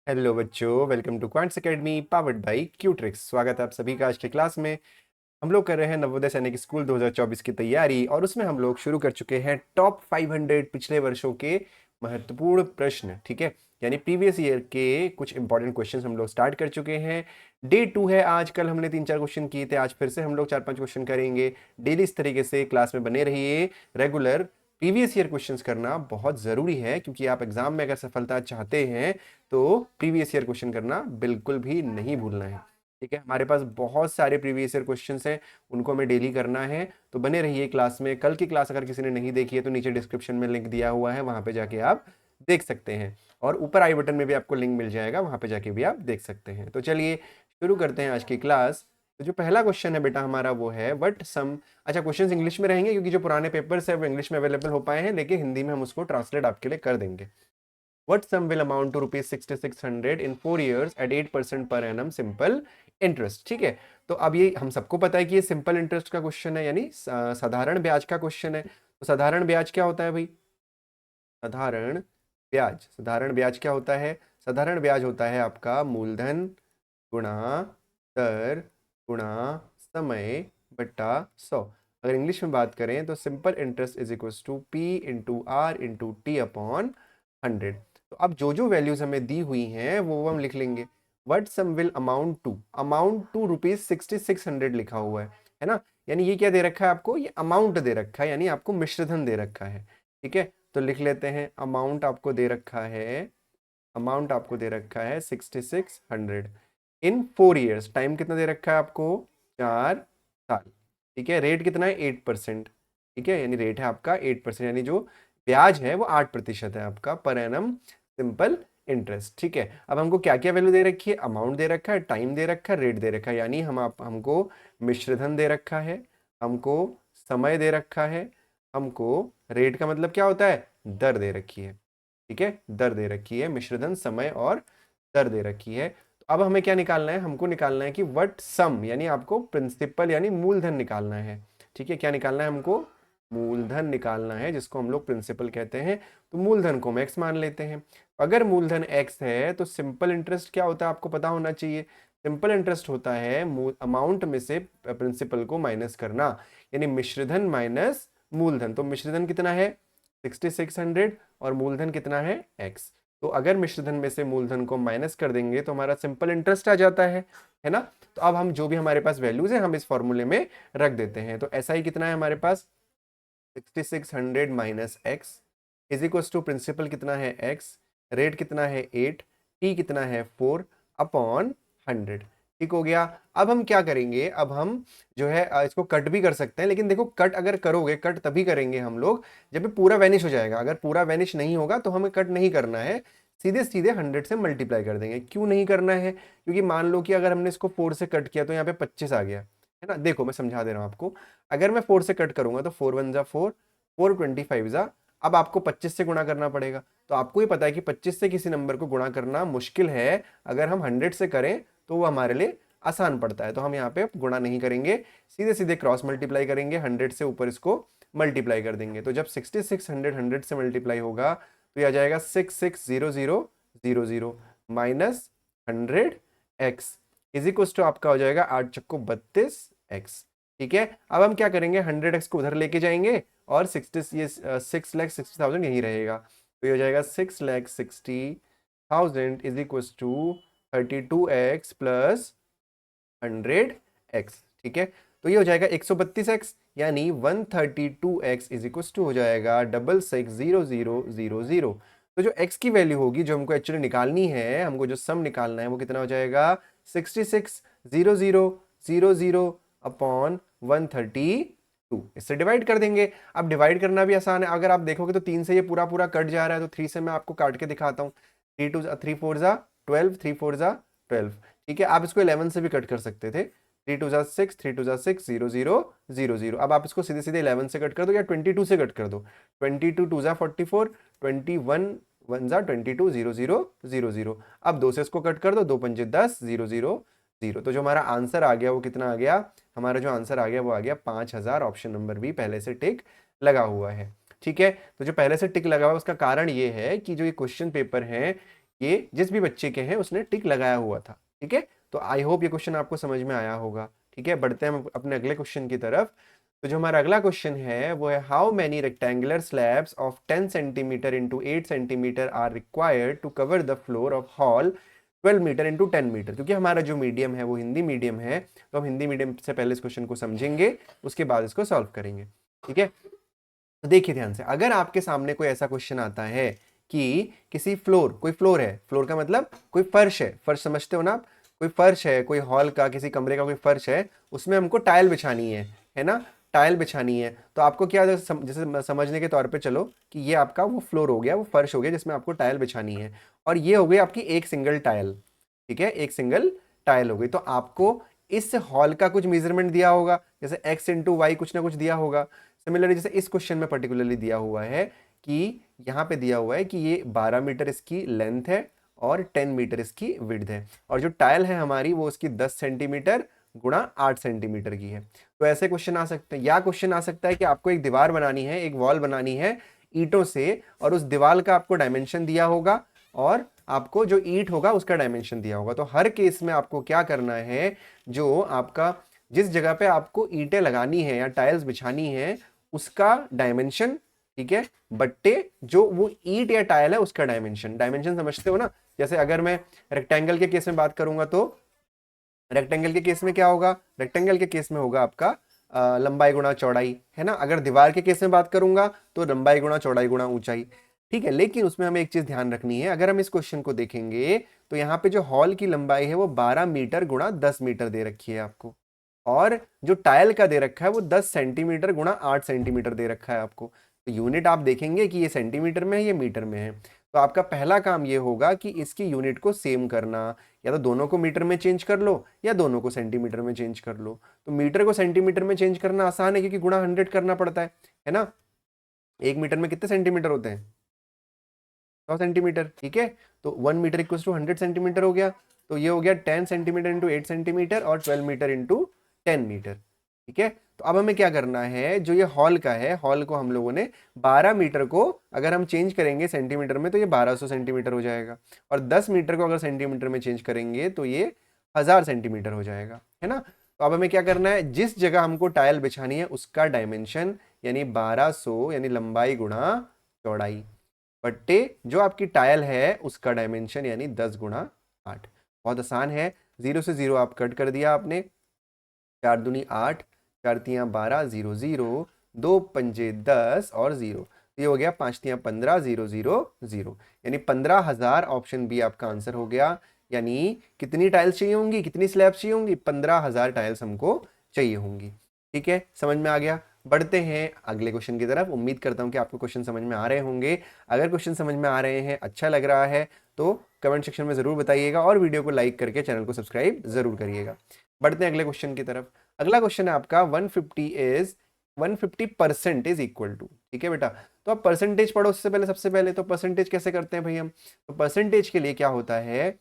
Hello बच्चों, welcome to Quants academy powered by Qutrix. स्वागत है आप सभी का आज की क्लास में। हम लोग कर रहे हैं नवोदय सैनिक स्कूल 2024 की तैयारी और उसमें हम लोग शुरू कर चुके हैं टॉप 500 पिछले वर्षों के महत्वपूर्ण प्रश्न। ठीक है, यानी प्रीवियस ईयर के कुछ इंपॉर्टेंट क्वेश्चन हम लोग स्टार्ट कर चुके हैं। डे 2 है आज। कल हमने 3-4 क्वेश्चन किए थे, आज फिर से हम लोग 4-5 क्वेश्चन करेंगे। डेली इस तरीके से क्लास में बने रहिए। रेगुलर प्रीवियस ईयर क्वेश्चंस करना बहुत ज़रूरी है, क्योंकि आप एग्जाम में अगर सफलता चाहते हैं तो प्रीवियस ईयर क्वेश्चन करना बिल्कुल भी नहीं भूलना है। ठीक है, हमारे पास बहुत सारे प्रीवियस ईयर क्वेश्चंस हैं, उनको हमें डेली करना है। तो बने रहिए क्लास में। कल की क्लास अगर किसी ने नहीं देखी है तो नीचे डिस्क्रिप्शन में लिंक दिया हुआ है, वहां पे जाके आप देख सकते हैं। और ऊपर आई बटन में भी आपको लिंक मिल जाएगा, वहां पे जाके भी आप देख सकते हैं। तो चलिए शुरू करते हैं आज की क्लास। तो जो पहला क्वेश्चन है बेटा हमारा वो है वट सम। अच्छा, क्वेश्चंस इंग्लिश में रहेंगे क्योंकि जो पुराने पेपर्स है वो इंग्लिश में अवेलेबल हो पाए हैं, लेकिन हिंदी में हम उसको ट्रांसलेट आपके लिए कर देंगे। What sum will amount to rupees 6600 in 4 years at 8% per annum simple interest? ठीक है, तो अब ये हम सबको पता है कि ये सिंपल इंटरेस्ट का क्वेश्चन है, यानी साधारण ब्याज का क्वेश्चन है। तो साधारण ब्याज क्या होता है भाई? साधारण ब्याज क्या होता है? साधारण ब्याज होता है आपका मूलधन गुणा दर गुणा समय बट्टा 100। अगर इंग्लिश में बात करें तो simple interest is equal to P into R into T upon 100। तो अब जो जो वैल्यूज हमें दी हुई हैं वो हम लिख लेंगे। What sum will amount to rupees 6600 लिखा हुआ है ना। यानी ये क्या दे रखा है आपको? ये अमाउंट दे रखा है, यानी आपको मिश्रधन दे रखा है। ठीक है, तो लिख लेते हैं अमाउंट आपको दे रखा है 6600 इन 4 ईयर्स। टाइम कितना दे रखा है आपको? 4 साल। ठीक है, रेट कितना है? 8%। ठीक है, यानी रेट है आपका 8%, यानी जो ब्याज है वो 8% है आपका पर एनम सिंपल इंटरेस्ट। ठीक है, अब हमको क्या क्या वैल्यू दे रखी है? अमाउंट दे रखा है, टाइम दे रखा है, रेट दे रखा है, यानी हमको मिश्रधन दे रखा है, हमको समय दे रखा है, हमको रेट का मतलब क्या होता है? दर दे रखी है। ठीक है, दर दे रखी है, मिश्रधन समय और दर दे रखी है। तो अब हमें क्या निकालना है? हमको निकालना है कि वट सम, यानी आपको प्रिंसिपल यानी मूलधन निकालना है। ठीक है, क्या निकालना है हमको? मूलधन निकालना है, जिसको हम लोग प्रिंसिपल कहते हैं। तो मूलधन को हम एक्स मान लेते हैं। अगर मूलधन एक्स है तो सिंपल इंटरेस्ट क्या होता है आपको पता होना चाहिए। सिंपल इंटरेस्ट होता है अमाउंट में से प्रिंसिपल को माइनस करना, यानी मिश्रधन माइनस मूलधन। तो मिश्रधन कितना है? 6600 और मूलधन कितना है? x। तो अगर मिश्रधन में से मूलधन को माइनस कर देंगे तो हमारा सिंपल इंटरेस्ट आ जाता है ना। तो अब हम जो भी हमारे पास वैल्यूज है हम इस फॉर्मूले में रख देते हैं। तो ऐसा ही कितना है हमारे पास? 6600 minus X is equal to principal कितना है? x, रेट कितना है? 8, t कितना है? 4 अपॉन 100। ठीक हो गया। अब हम क्या करेंगे? अब हम जो है इसको कट भी कर सकते हैं, लेकिन देखो कट अगर करोगे, कट तभी करेंगे हम लोग जब ये पूरा वैनिश हो जाएगा। अगर पूरा वैनिश नहीं होगा तो हमें कट नहीं करना है, सीधे सीधे 100 से मल्टीप्लाई कर देंगे। क्यों नहीं करना है? क्योंकि मान लो कि अगर हमने इसको 4 से कट किया तो यहाँ पे 25 आ गया, है ना। देखो मैं समझा दे रहा हूँ आपको। अगर मैं 4 से कट करूंगा तो 4 1 जा 4, 4 25 जा। अब आपको 25 से गुणा करना पड़ेगा। तो आपको ही पता है कि 25 से किसी नंबर को गुणा करना मुश्किल है। अगर हम 100 से करें तो वो हमारे लिए आसान पड़ता है। तो हम यहाँ पे गुणा नहीं करेंगे, सीधे सीधे क्रॉस मल्टीप्लाई करेंगे। 100 से ऊपर इसको मल्टीप्लाई कर देंगे। तो जब 6600 100 से मल्टीप्लाई होगा तो ये आ जाएगा 660000 minus 100x is equal to आपका हो जाएगा 8 चक्को 32x। ठीक है, अब हम क्या करेंगे? 100x को उधर लेके जाएंगे और 6,60,000 यही रहेगा। तो ये हो जाएगा 6,60,000 is equal to 32x plus 100x। ठीक है, तो ये हो जाएगा 132x, यानी 132x इज इक्वल टू हो जाएगा 66,000। तो जो x की वैल्यू होगी, जो हमको एक्चुअली निकालनी है, हमको जो सम निकालना है, वो कितना हो जाएगा? 66,000 अपॉन 132। इससे डिवाइड कर देंगे। अब डिवाइड करना भी आसान है। अगर आप देखोगे तो 3 से ये पूरा पूरा कट जा रहा है, तो 3 से मैं आपको काट के दिखाता हूँ। 3 4 जा 12, 3 4 जा 12। ठीक है, आप इसको 11 से भी कट कर सकते थे। 3 2 जा 6, 3 2 जा 6, 0 0 0 0। अब आप इसको सीधे सीधे 11 से कट कर दो या 22 से कट कर दो। 22 2 जा 44, 21 1 जा 22, 0 0 0 0। अब 2 से इसको कट कर दो, 2 पंजे 10, 0 0 0। तो जो हमारा आंसर आ गया वो कितना आ गया? हमारा जो आंसर आ गया वो आ गया 5000। ऑप्शन नंबर बी पहले से टिक लगा हुआ है। ठीक है, तो जो पहले से टिक लगा हुआ है उसका कारण ये है कि जो ये क्वेश्चन पेपर है ये जिस भी बच्चे के हैं उसने टिक लगाया हुआ था। ठीक है, तो आई होप ये क्वेश्चन आपको समझ में आया होगा। ठीक है, बढ़ते हैं हम अपने अगले क्वेश्चन की तरफ। तो जो हमारा अगला क्वेश्चन है वो है how many rectangular slabs of 10 centimetre into 8 centimetre are required to cover the floor of hall 12 metre into 10 metre. क्योंकि हमारा जो मीडियम है वो हिंदी मीडियम है, तो हम हिंदी मीडियम से पहले इस क्वेश्चन को समझेंगे, उसके बाद इसको सॉल्व करेंगे। ठीक है, तो देखिए ध्यान से, अगर आपके सामने कोई ऐसा क्वेश्चन आता है कि किसी फ्लोर, कोई फ्लोर है, फ्लोर का मतलब कोई फर्श है, फर्श समझते हो ना आप, कोई फर्श है, कोई हॉल का, किसी कमरे का कोई फर्श है, उसमें हमको टाइल बिछानी है ना, टाइल बिछानी है। तो आपको क्या जैसे समझने के तौर पे चलो कि ये आपका वो फ्लोर हो गया, वो फर्श हो गया जिसमें आपको टाइल बिछानी है, और ये हो गई आपकी एक सिंगल टाइल। ठीक है, एक सिंगल टाइल हो गई। तो आपको इस हॉल का कुछ मेजरमेंट दिया होगा, जैसे x इंटू वाई कुछ ना कुछ दिया होगा। सिमिलरली जैसे इस क्वेश्चन में पर्टिकुलरली दिया हुआ है कि यहाँ पे दिया हुआ है कि ये 12 मीटर इसकी लेंथ है और 10 मीटर इसकी विड्थ है, और जो टाइल है हमारी वो उसकी 10 सेंटीमीटर गुणा 8 सेंटीमीटर की है। तो ऐसे क्वेश्चन आ सकते हैं, या क्वेश्चन आ सकता है कि आपको एक दीवार बनानी है, एक वॉल बनानी है ईंटों से, और उस दीवार का आपको डायमेंशन दिया होगा और आपको जो ईंट होगा उसका डायमेंशन दिया होगा। तो हर केस में आपको क्या करना है, जो आपका जिस जगह पे आपको ईंटें लगानी है या टाइल्स बिछानी है उसका डायमेंशन, ठीक है, बट्टे जो वो ईंट या टाइल है उसका डायमेंशन। डायमेंशन समझते हो ना, जैसे अगर मैं रेक्टेंगल के केस में बात करूंगा तो रेक्टेंगल के केस में क्या होगा, रेक्टेंगल के केस में होगा आपका लंबाई गुणा चौड़ाई, है ना। अगर दीवार के केस में बात करूंगा तो लंबाई गुणा चौड़ाई गुणा ऊंचाई। ठीक है, लेकिन उसमें हमें एक चीज ध्यान रखनी है, अगर हम इस क्वेश्चन को देखेंगे तो यहाँ पे जो हॉल की लंबाई है वो 12 मीटर गुणा 10 मीटर दे रखी है आपको, और जो टाइल का दे रखा है वो 10 सेंटीमीटर गुणा 8 सेंटीमीटर दे रखा है आपको। तो यूनिट आप देखेंगे कि ये सेंटीमीटर में है, ये मीटर में है। तो आपका पहला काम ये होगा कि इसकी यूनिट को सेम करना, या तो दोनों को मीटर में चेंज कर लो या दोनों को सेंटीमीटर में चेंज कर लो। तो मीटर को सेंटीमीटर में चेंज करना आसान है क्योंकि गुणा 100 करना पड़ता है ना। एक मीटर में कितने सेंटीमीटर होते हैं, 100 सेंटीमीटर। ठीक है, तो 1 मीटर इक्वल टू 100 सेंटीमीटर हो गया। तो ये हो गया 10 सेंटीमीटर इंटू 8 सेंटीमीटर और 12 मीटर इंटू 10 मीटर। ठीक है, तो अब हमें क्या करना है, जो ये हॉल का है, हॉल को हम लोगों ने 12 मीटर को अगर हम चेंज करेंगे सेंटीमीटर में तो ये 1200 सेंटीमीटर हो जाएगा, और 10 मीटर को अगर सेंटीमीटर में चेंज करेंगे तो ये 1000 सेंटीमीटर हो जाएगा, है ना। तो अब हमें क्या करना है, जिस जगह हमको टाइल बिछानी है उसका डायमेंशन यानी 1200 यानी लंबाई गुणा चौड़ाई, बट्टे जो आपकी टाइल है उसका डायमेंशन यानी 10 गुणा 8। बहुत आसान है, 0 से 0 आप कट कर दिया आपने, 4 दूनी 8, 4 तियाँ 12, 0 0, 2 पंजे 10 और 0, ये हो गया 5 तियाँ 15, 0 0 0, यानी 15,000 ऑप्शन बी आपका आंसर हो गया। यानी कितनी टाइल्स चाहिए होंगी, कितनी स्लैब्स चाहिए होंगी, 15,000 टाइल्स हमको चाहिए होंगी। ठीक है, समझ में आ गया। बढ़ते हैं अगले क्वेश्चन की तरफ। उम्मीद करता हूं कि आपको क्वेश्चन समझ में आ रहे होंगे। अगर क्वेश्चन समझ में आ रहे हैं, अच्छा लग रहा है तो कमेंट सेक्शन में जरूर बताइएगा, और वीडियो को लाइक करके चैनल को सब्सक्राइब जरूर करिएगा। बढ़ते हैं अगले क्वेश्चन की तरफ। अगला क्वेश्चन है आपका 150% इज इक्वल टू। ठीक है बेटा, तो आप परसेंटेज पढ़ो उससे पहले, सबसे पहले तो परसेंटेज कैसे करते हैं भाई हम, तो परसेंटेज के लिए क्या होता है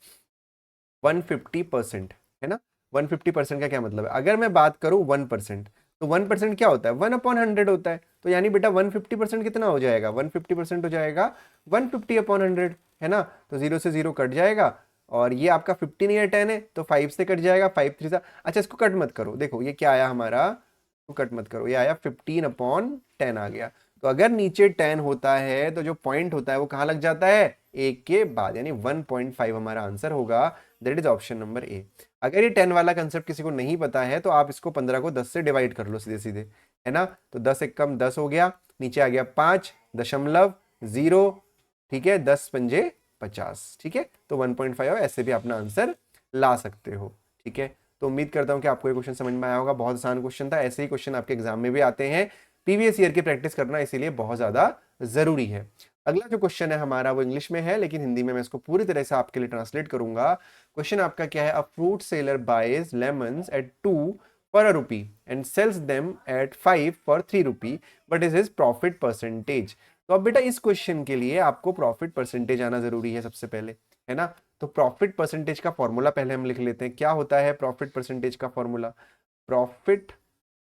150%, है ना। 150% का क्या मतलब है, अगर मैं बात करूं 1%, तो 1% क्या होता है, 1/100 होता है। तो यानी बेटा 150% कितना हो जाएगा, 150% हो जाएगा 150/100, है ना। तो 0 से 0 कट जाएगा, और ये आपका 15 या 10 है तो 5 से कट जाएगा, 5 3 से, अच्छा इसको कट मत करो, देखो ये क्या आया हमारा, तो कट मत करो, ये आया 15/10 आ गया। तो अगर नीचे 10 होता है तो जो पॉइंट होता है वो कहाँ लग जाता है, एक के बाद, यानी 1.5 हमारा आंसर होगा। That is option number A. अगर ये 10 वाला कंसेप्ट किसी को नहीं पता है तो आप इसको 15 को 10 से डिवाइड कर लो सीधे सीधे, है ना। तो 10 एक कम 10 हो गया, नीचे आ गया 5.0, ठीक है, 10 पंजे 50, ठीक है। तो 1.5 ऐसे भी अपना आंसर ला सकते हो। ठीक है, तो उम्मीद करता हूं कि आपको ये क्वेश्चन समझ में आया होगा। बहुत आसान क्वेश्चन था, ऐसे ही क्वेश्चन आपके एग्जाम में भी आते हैं। प्रीवियस ईयर की प्रैक्टिस करना इसीलिए बहुत ज्यादा जरूरी है। अगला जो क्वेश्चन है हमारा वो इंग्लिश में है, लेकिन हिंदी में मैं इसको पूरी तरह से आपके लिए ट्रांसलेट करूंगा। क्वेश्चन आपका क्या है, a fruit seller buys lemons at 2 for a rupee and sells them at 5 for 3 rupee, but is his profit percentage। तो अब बेटा इस क्वेश्चन के लिए आपको प्रॉफिट परसेंटेज आना जरूरी है सबसे पहले, है ना। तो प्रॉफिट परसेंटेज का फॉर्मूला पहले हम लिख लेते हैं। क्या होता है प्रॉफिट परसेंटेज का फॉर्मूला, प्रॉफिट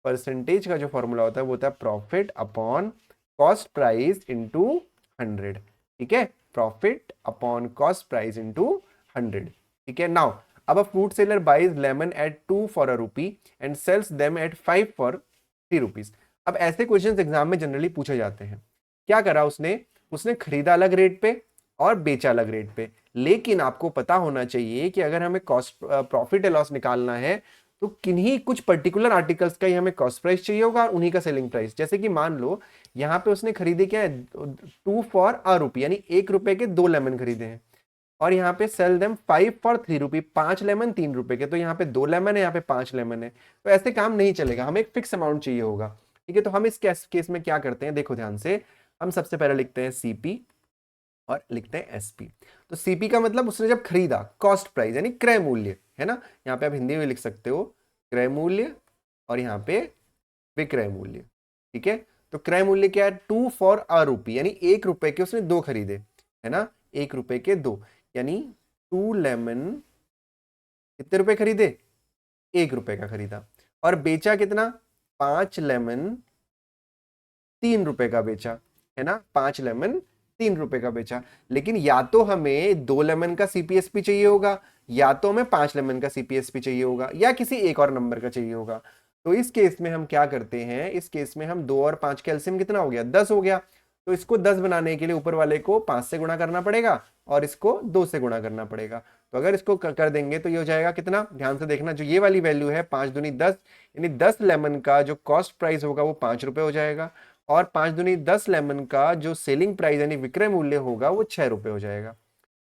परसेंटेज का जो फॉर्मूला होता है वो होता है profit upon cost price into 100। ठीक है, profit upon cost price into 100। ठीक है, नाउ अब a fruit seller buys lemon at 2 for a rupee and sells them at 5 for 3 rupees. अब ऐसे क्वेश्चंस एग्जाम में जनरली पूछे जाते हैं। क्या करा उसने, उसने खरीदा अलग रेट पे और बेचा अलग रेट पे। लेकिन आपको पता होना चाहिए कि अगर हमें कॉस्ट प्रॉफिट या लॉस निकालना है तो किन्हीं कुछ पर्टिकुलर आर्टिकल्स का ही हमें कॉस्ट प्राइस चाहिए होगा और उन्हीं का सेलिंग प्राइस। जैसे कि मान लो यहाँ पे उसने खरीदे क्या है, 2 फॉर अ रुपी, यानी 1 रुपए के 2 लेमन खरीदे हैं। और यहाँ पे sell them 5 for 3 rupee, 5 lemon 3 रुपए के। तो यहाँ पे 2 लेमन है, यहाँ पे 5 लेमन है। तो ऐसे काम नहीं चलेगा, हमें एक फिक्स अमाउंट चाहिए होगा। ठीक है, तो हम इस केस में क्या करते हैं, देखो ध्यान से। हम सबसे पहले लिखते हैं सीपी और लिखते हैं एसपी। तो सीपी का मतलब उसने जब खरीदा, कॉस्ट प्राइस यानी क्रय मूल्य, है ना। यहाँ पे आप हिंदी में लिख सकते हो क्रय मूल्य और यहाँ पे विक्रय मूल्य। ठीक है, तो क्रय मूल्य क्या है, 2 फॉर अ रुपी, यानी 1 रुपए के उसने 2 खरीदे, है ना। 1 रुपए के 2, यानी 2 लेमन कितने रुपए खरीदे, 1 रुपए का खरीदा। और बेचा कितना, 5 लेमन 3 रुपए का बेचा, है ना। 5 लेमन 3 रुपए का बेचा। लेकिन या तो हमें 2 लेमन का सीपीएसपी चाहिए होगा, या तो हमें 5 लेमन का सीपीएसपी चाहिए होगा, या किसी एक और नंबर का चाहिए होगा। तो इस केस में हम क्या करते हैं, इस केस में हम 2 और 5 का एलसीएम कितना हो गया, 10 हो गया। तो इसको 10 बनाने के लिए ऊपर वाले को 5 से गुणा करना पड़ेगा और इसको 2 से गुणा करना पड़ेगा। तो अगर इसको कर देंगे तो ये हो जाएगा कितना, ध्यान से देखना, जो ये वाली वैल्यू है 5 दूनी 10, यानी 10 लेमन का जो कॉस्ट प्राइस होगा वो 5 रुपए हो जाएगा। और 5 दूनी 10 लेमन का जो सेलिंग प्राइस यानी विक्रय मूल्य होगा वो 6 रुपए हो जाएगा।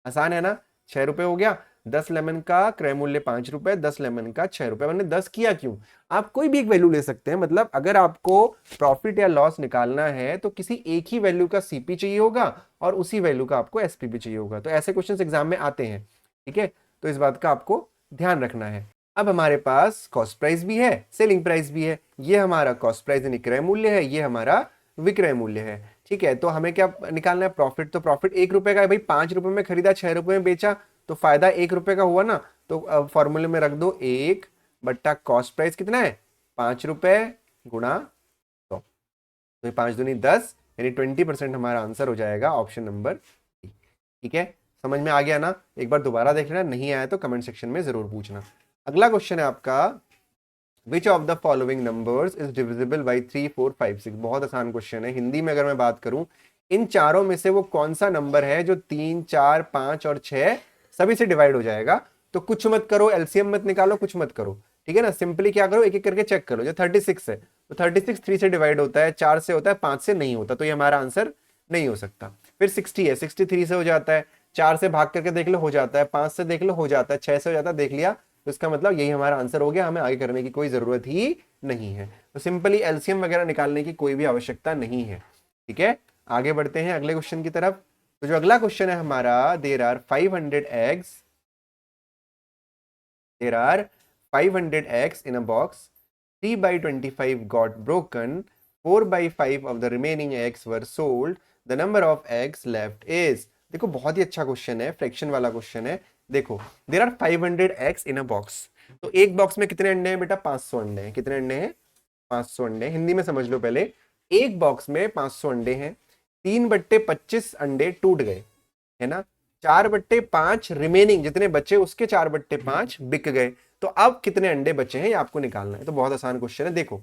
आसान है ना, 6 रुपए हो गया। 10 लेमन का क्रय मूल्य 5 रुपए, 10 लेमन का 6 रुपए। मैंने 10 किया क्यों, आप कोई भी एक वैल्यू ले सकते हैं। मतलब अगर आपको प्रॉफिट या लॉस निकालना है तो किसी एक ही वैल्यू का सीपी चाहिए होगा और उसी वैल्यू का आपको एसपी भी चाहिए होगा। तो ऐसे क्वेश्चंस एग्जाम में आते हैं। ठीक है, तो इस बात का आपको ध्यान रखना है। अब हमारे पास कॉस्ट प्राइस भी है, सेलिंग प्राइस भी है। ये हमारा कॉस्ट प्राइस यानी क्रय मूल्य है, ये हमारा विक्रय मूल्य है। ठीक है, तो हमें क्या निकालना है, प्रॉफिट। तो प्रॉफिट 1 रुपए का है भाई, 5 रुपए में खरीदा, 6 रुपए में बेचा, तो फायदा 1 रुपए का हुआ ना। तो फॉर्मूले में रख दो 1 बट्टा कॉस्ट प्राइस कितना है, 5 रुपए गुणा 100। तो 5 दूनी 10, यानी 20% हमारा आंसर हो जाएगा ऑप्शन नंबर डी। ठीक है, समझ में आ गया ना। एक बार दोबारा देख लेना, नहीं आया तो कमेंट सेक्शन में जरूर पूछना। अगला क्वेश्चन है आपका, Which of the following numbers is divisible by 3, 4, 5, 6? बहुत आसान क्वेश्चन है। हिंदी में अगर मैं बात करूं, इन चारों में से वो कौन सा नंबर है जो 3, 4, 5 और 6 सभी से डिवाइड हो जाएगा। तो कुछ मत करो, एलसीएम मत निकालो, कुछ मत करो। ठीक है ना, सिंपली क्या करो, एक एक करके चेक करो। जो 36 है तो 36 3 से डिवाइड होता है, 4 से होता है, 5 से नहीं होता, तो ये हमारा आंसर नहीं हो सकता। फिर 60 है, 63 से हो जाता है, 4 से भाग करके देख लो हो जाता है, 5 से देख लो हो जाता है, 6 से हो जाता है, देख लिया। तो इसका मतलब यही हमारा आंसर हो गया, हमें आगे करने की कोई जरूरत ही नहीं है। तो सिंपली एलसीएम वगैरह निकालने की कोई भी आवश्यकता नहीं है। ठीक है, आगे बढ़ते हैं अगले क्वेश्चन की तरफ। तो जो अगला क्वेश्चन है हमारा, there are 500 eggs in a box, 3 by 25 got broken, 4 by 5 of the remaining eggs were sold, the number of eggs left is। देखो बहुत ही अच्छा क्वेश्चन है, फ्रैक्शन वाला क्वेश्चन है। देखो there are 500 eggs in a box, तो एक box में कितने अंडे हैं बेटा, 500 अंडे हैं। कितने अंडे हैं, 500 अंडे। हिंदी में समझ लो पहले, एक बॉक्स में 500 अंडे हैं, 3/25 अंडे टूट गए, है ना। 4/5 रिमेनिंग जितने बचे उसके 4/5 बिक गए। तो अब कितने अंडे बचे हैं ये आपको निकालना है। तो बहुत आसान क्वेश्चन है। देखो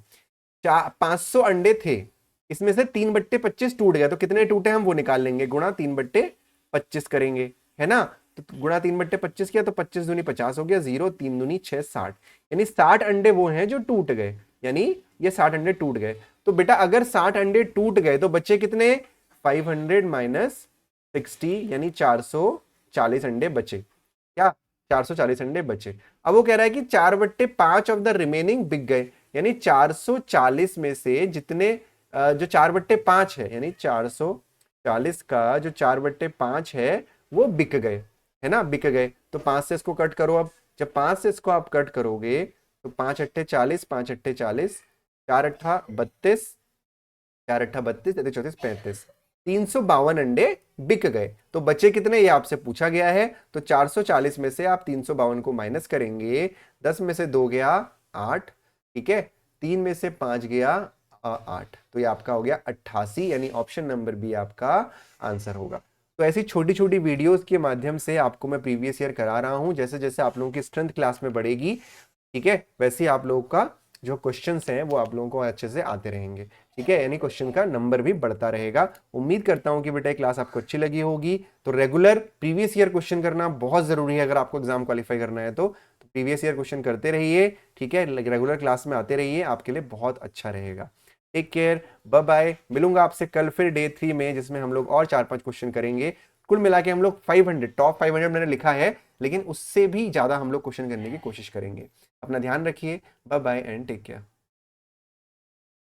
500 अंडे थे, इसमें से 3/25 टूट गए, तो कितने टूटे हम वो निकाल लेंगे, गुणा 3/25 करेंगे, है ना। तो गुणा 3/25 किया तो 25 दूनी 50 हो गया, 0 3 दूनी 6 60, यानी 60 अंडे वो हैं जो टूट गए, यानी ये 60 अंडे टूट गए। तो बेटा अगर 60 अंडे टूट गए तो बच्चे कितने, 500 माइनस 60, यानी 440 अंडे बचे। क्या, 440 अंडे बचे। अब वो कह रहा है कि 4/5 ऑफ द रिमेनिंग बिक गए, यानी 440 में से जितने जो 4/5 है, यानी 440 का जो 4/5 है वो बिक गए, है ना, बिक गए। तो 5 से इसको कट करो। अब जब 5 से इसको आप कट करोगे तो 5 अट्ठे 40, 5 अट्ठे 40, 4 अट्ठा 32, 4 अट्ठा 32, 34 35, 352 अंडे बिक गए। तो बचे कितने ये आपसे पूछा गया है। तो 440 में से आप 352 को माइनस करेंगे, 10 में से 2 गया 8, ठीक है, 3 में से 5 गया 8, तो ये आपका हो गया 88, यानी ऑप्शन नंबर बी आपका आंसर होगा। तो ऐसी छोटी छोटी वीडियोस के माध्यम से आपको मैं प्रीवियस ईयर करा रहा हूँ। जैसे जैसे आप लोगों की स्ट्रेंथ क्लास में बढ़ेगी, ठीक है, वैसे ही आप लोगों का जो क्वेश्चंस हैं वो आप लोगों को अच्छे से आते रहेंगे, ठीक है, यानी क्वेश्चन का नंबर भी बढ़ता रहेगा। उम्मीद करता हूं कि बेटा क्लास आपको अच्छी लगी होगी। तो रेगुलर प्रीवियस ईयर क्वेश्चन करना बहुत जरूरी है। अगर आपको एग्जाम क्वालिफाई करना है तो प्रीवियस ईयर क्वेश्चन करते रहिए, ठीक है, रेगुलर क्लास में आते रहिए, आपके लिए बहुत अच्छा रहेगा। Take care, bye bye. मिलूंगा आपसे कल फिर डे 3 में, जिसमें हम लोग और 4-5 क्वेश्चन करेंगे। कुल मिला के हम लोग 500 टॉप 500 मैंने लिखा है, लेकिन उससे भी ज्यादा हम लोग क्वेश्चन करने की कोशिश करेंगे। अपना ध्यान रखिए। Bye bye and take care.